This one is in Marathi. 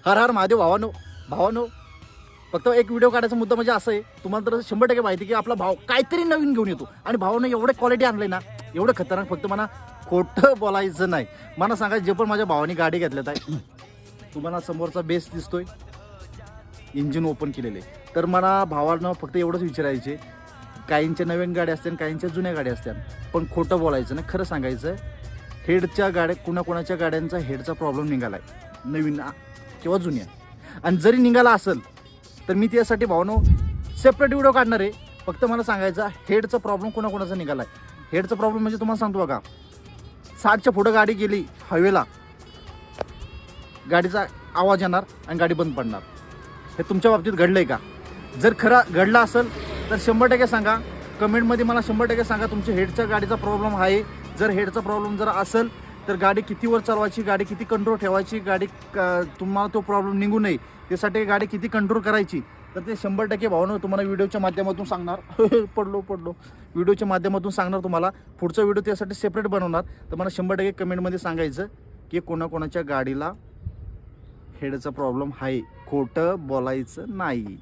हर हर महादेव भावानो फक्त एक व्हिडिओ काढायचा मुद्दा म्हणजे असं आहे, तुम्हाला तर 100% माहिती की आपला भाव काहीतरी नवीन घेऊन येतो आणि भावानं एवढे क्वालिटी आणले ना, एवढं खतरनाक. फक्त मला खोटं बोलायचं नाही. मला सांगा, जे पण माझ्या भावाने गाडी घेतल्यात आहे, तुम्हाला समोरचा बेस दिसतोय, इंजिन ओपन केलेले, तर मला भावानं फक्त एवढंच विचारायचे, काहींच्या नवीन गाड्या असतात, काहींच्या जुन्या गाड्या असतात, पण खोटं बोलायचं नाही, खरं सांगायचं. हेडच्या गाड्या, कुणाच्या गाड्यांचा हेडचा प्रॉब्लेम निघाला आहे, नवीन किंवा जुन्या, आणि जरी निघाला असेल तर मी त्यासाठी भावानो सेपरेट व्हिडिओ काढणार आहे. फक्त मला सांगायचं, हेडचा प्रॉब्लेम कुणाचा निघाला आहे. हेडचा प्रॉब्लेम म्हणजे तुम्हाला सांगतो बघा, 60च्या पुढं गाडी गेली हायवेला, गाडीचा आवाज येणार आणि गाडी बंद पडणार. हे तुमच्या बाबतीत घडलं आहे का? जर खरं घडलं असेल तर 100% सांगा, कमेंटमध्ये मला 100% सांगा तुमच्या हेडच्या गाडीचा प्रॉब्लेम आहे. जर हेडचा प्रॉब्लेम जर असेल तर गाडी कितीवर चालवायची, गाडी किती कंट्रोल ठेवायची, गाडी तुम्हाला तो प्रॉब्लेम निघू नये त्यासाठी गाडी किती कंट्रोल करायची, तर ते 100% भावनं तुम्हाला व्हिडिओच्या माध्यमातून सांगणार. पडलो व्हिडिओच्या माध्यमातून सांगणार तुम्हाला. पुढचा व्हिडिओ त्यासाठी सेपरेट बनवणार. तर मला 100% कमेंटमध्ये सांगायचं की कोणाच्या गाडीला हेडचा प्रॉब्लेम आहे, खोटं बोलायचं नाही.